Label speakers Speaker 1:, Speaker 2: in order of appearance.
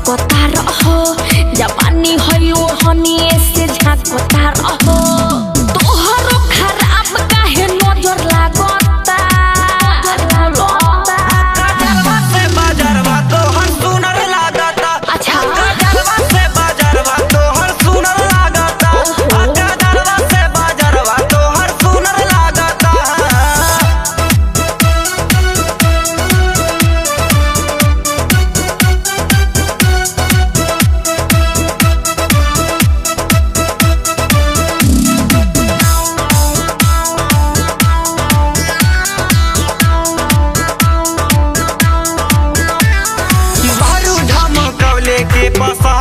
Speaker 1: ताकता रहो जवानी हयो हनी से झाकता रहो तोहरो खराब काहे नजर लागता
Speaker 2: गजरवा से बाजारवा तोहर सुनर लागता।
Speaker 1: अच्छा
Speaker 2: गजरवा से बाजारवा तोहर सुनर लागता। गजरवा से बाजारवा तोहर सुनर लागता। बारू ढमकौले के पसंद